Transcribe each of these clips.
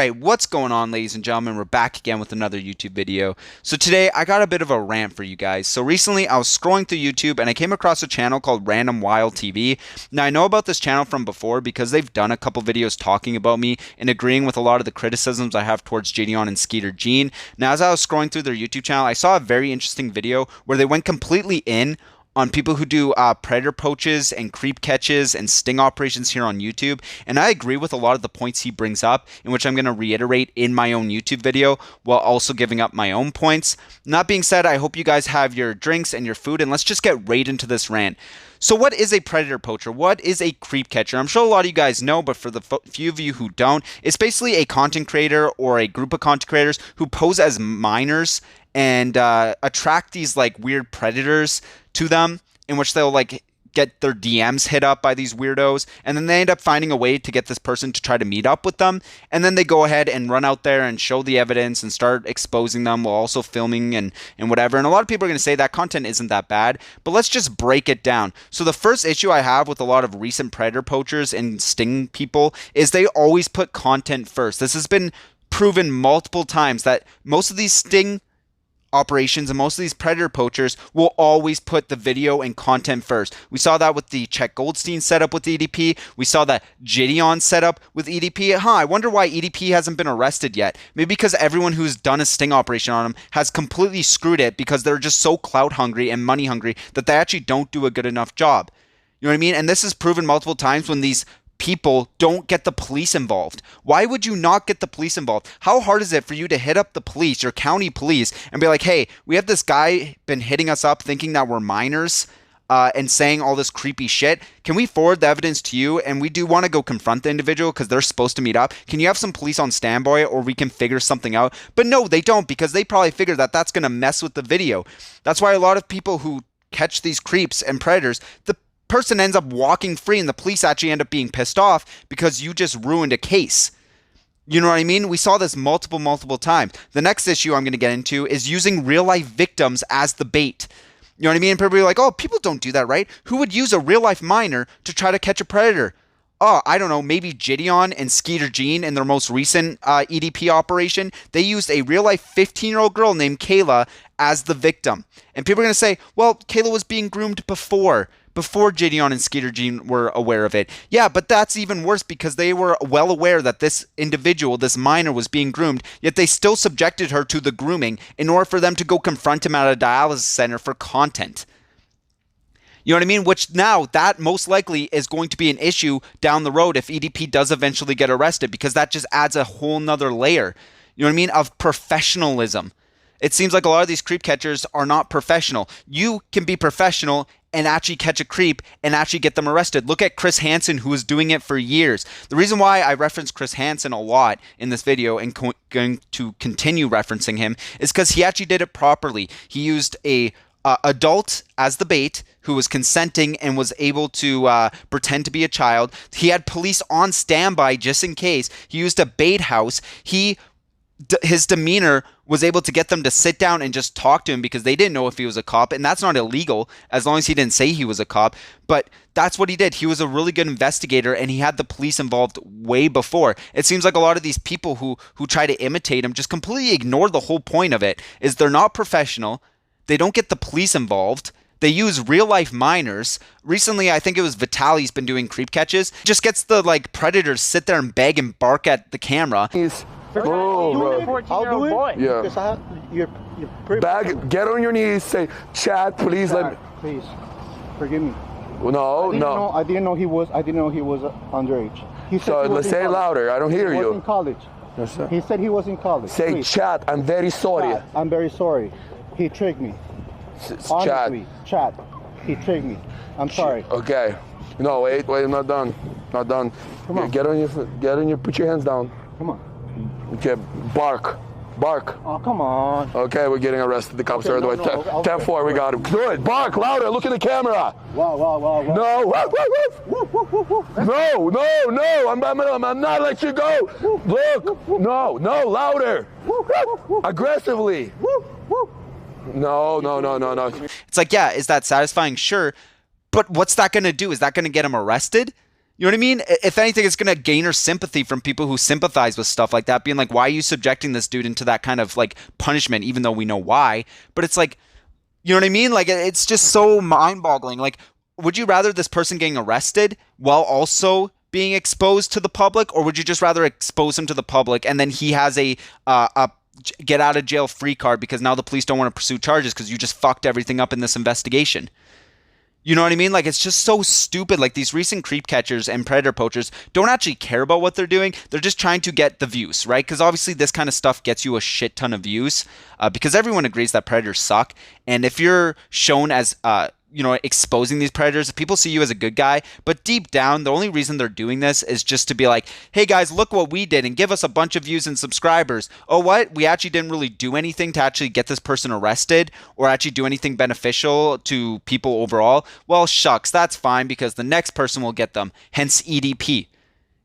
Alright, what's going on, ladies and gentlemen? We're back again with another YouTube video. So today I got a bit of a rant for you guys. So recently I was scrolling through YouTube and I came across a channel called Random Wild TV. Now I know about this channel from before because they've done a couple videos talking about me and agreeing with a lot of the criticisms I have towards Gideon and Skeeter Gene. Now as I was scrolling through their YouTube channel, I saw a very interesting video where they went completely in on people who do predator poaches and creep catches and sting operations here on YouTube. And I agree with a lot of the points he brings up, in which I'm going to reiterate in my own YouTube video while also giving up my own points. That being said, I hope you guys have your drinks and your food, and let's just get right into this rant. So what is a predator poacher? What is a creep catcher? I'm sure a lot of you guys know, but for the few of you who don't, it's basically a content creator or a group of content creators who pose as minors and attract these like weird predators to them, in which they'll like get their DMs hit up by these weirdos, and then they end up finding a way to get this person to try to meet up with them, and then they go ahead and run out there and show the evidence and start exposing them while also filming and whatever. And a lot of people are going to say that content isn't that bad, but let's just break it down. So the first issue I have with a lot of recent predator poachers and sting people is they always put content first. This has been proven multiple times that most of these sting operations and most of these predator poachers will always put the video and content first. We saw that with the Chet Goldstein setup with EDP. We saw that Gideon setup with EDP. I wonder why EDP hasn't been arrested yet. Maybe because everyone who's done a sting operation on him has completely screwed it because they're just so clout hungry and money hungry that they actually don't do a good enough job. You know what I mean? And this is proven multiple times when these people don't get the police involved. Why would you not get the police involved? How hard is it for you to hit up the police, your county police, and be like, hey, we have this guy been hitting us up thinking that we're minors and saying all this creepy shit. Can we forward the evidence to you? And we do want to go confront the individual because they're supposed to meet up. Can you have some police on standby or we can figure something out? But no, they don't, because they probably figure that that's going to mess with the video. That's why a lot of people who catch these creeps and predators, the person ends up walking free and the police actually end up being pissed off because you just ruined a case. You know what I mean? We saw this multiple times. The next issue I'm going to get into is using real life victims as the bait. You know what I mean? And people are like, oh, people don't do that, right? Who would use a real life minor to try to catch a predator? Oh, I don't know, maybe Gideon and Skeeter Gene in their most recent EDP operation. They used a real life 15-year-old girl named Kayla as the victim. And people are going to say, well, Kayla was being groomed before Gideon and Skeeter Gene were aware of it. Yeah, but that's even worse because they were well aware that this individual, this minor, was being groomed, yet they still subjected her to the grooming in order for them to go confront him at a dialysis center for content. You know what I mean? Which now, that most likely is going to be an issue down the road if EDP does eventually get arrested, because that just adds a whole nother layer, you know what I mean, of professionalism. It seems like a lot of these creep catchers are not professional. You can be professional and actually catch a creep and actually get them arrested. Look at Chris Hansen, who was doing it for years. The reason why I reference Chris Hansen a lot in this video and going to continue referencing him is because he actually did it properly. He used a adult as the bait who was consenting and was able to pretend to be a child. He had police on standby just in case. He used a bait house. His demeanor was able to get them to sit down and just talk to him because they didn't know if he was a cop, and that's not illegal as long as he didn't say he was a cop. But that's what he did. He was a really good investigator, and he had the police involved way before. It seems like a lot of these people who try to imitate him just completely ignore the whole point of it. Is they're not professional. They don't get the police involved. They use real-life minors. Recently, I think it was Vitali's been doing creep catches. Just gets the like predators sit there and beg and bark at the camera. Bro. I'll do it. Boy. Yeah. Because you're Bag, get on your knees, say, Chad, please let me. Please, forgive me. No. I didn't know he was underage. He said So let's say it louder. I don't hear he you. was in college. Yes, sir. He said he was in college. Say, Please. Chad, I'm very sorry. Chad, I'm very sorry. He tricked me. Honestly, Chad, he tricked me. I'm sorry. Okay. No, wait, I'm not done. Not done. Come on. Put your hands down. Come on. Okay, bark. Oh, come on. Okay, we're getting arrested. The cops Okay, are on the way. no, 10-4, we got him. Good, bark louder. Look at the camera. Wow. No, no. I'm not letting you go. Look, no, louder. Aggressively. No. It's like, yeah, is that satisfying? Sure. But what's that going to do? Is that going to get him arrested? You know what I mean? If anything, it's going to gain sympathy from people who sympathize with stuff like that, being like, why are you subjecting this dude into that kind of like punishment, even though we know why? But it's like, you know what I mean? Like, it's just so mind boggling. Like, would you rather this person getting arrested while also being exposed to the public, or would you just rather expose him to the public and then he has a get out of jail free card because now the police don't want to pursue charges because you just fucked everything up in this investigation? You know what I mean? Like, it's just so stupid. Like, these recent creep catchers and predator poachers don't actually care about what they're doing. They're just trying to get the views, right? Because obviously this kind of stuff gets you a shit ton of views because everyone agrees that predators suck. And if you're shown as, exposing these predators, if people see you as a good guy, but deep down, the only reason they're doing this is just to be like, hey guys, look what we did and give us a bunch of views and subscribers. Oh, what? We actually didn't really do anything to actually get this person arrested or actually do anything beneficial to people overall. Well, shucks, that's fine because the next person will get them, hence EDP.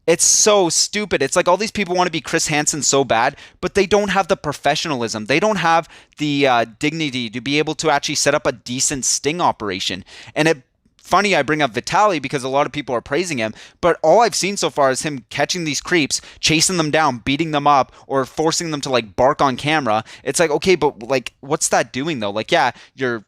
It's so stupid. It's like all these people want to be Chris Hansen so bad, but they don't have the professionalism. They don't have the dignity to be able to actually set up a decent sting operation. And funny I bring up Vitaly because a lot of people are praising him, but all I've seen so far is him catching these creeps, chasing them down, beating them up, or forcing them to like bark on camera. It's like, okay, but like, what's that doing though? Like, yeah, you're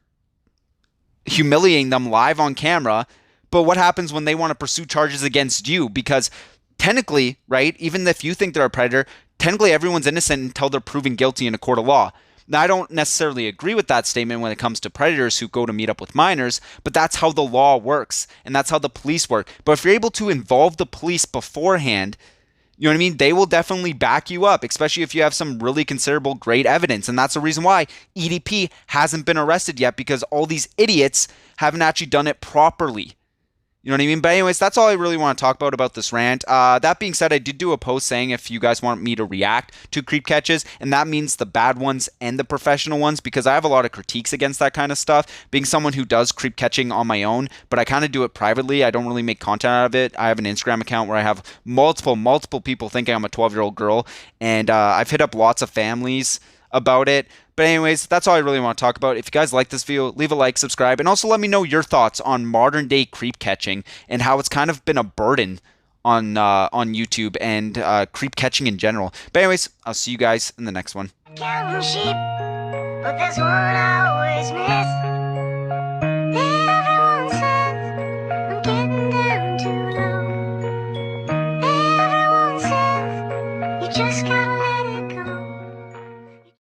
humiliating them live on camera, but what happens when they want to pursue charges against you? Because technically, right, even if you think they're a predator, technically everyone's innocent until they're proven guilty in a court of law. Now, I don't necessarily agree with that statement when it comes to predators who go to meet up with minors, but that's how the law works, and that's how the police work. But if you're able to involve the police beforehand, you know what I mean? They will definitely back you up, especially if you have some really considerable great evidence. And that's the reason why EDP hasn't been arrested yet, because all these idiots haven't actually done it properly. You know what I mean? But anyways, that's all I really want to talk about this rant. That being said, I did do a post saying if you guys want me to react to creep catches, and that means the bad ones and the professional ones, because I have a lot of critiques against that kind of stuff. Being someone who does creep catching on my own, but I kind of do it privately. I don't really make content out of it. I have an Instagram account where I have multiple people thinking I'm a 12-year-old girl, and I've hit up lots of families about it. But anyways, that's all I really want to talk about. If you guys like this video, leave a like, subscribe, and also let me know your thoughts on modern day creep catching and how it's kind of been a burden on YouTube and creep catching in general. But anyways, I'll see you guys in the next one. Counting sheep, but there's one I always miss.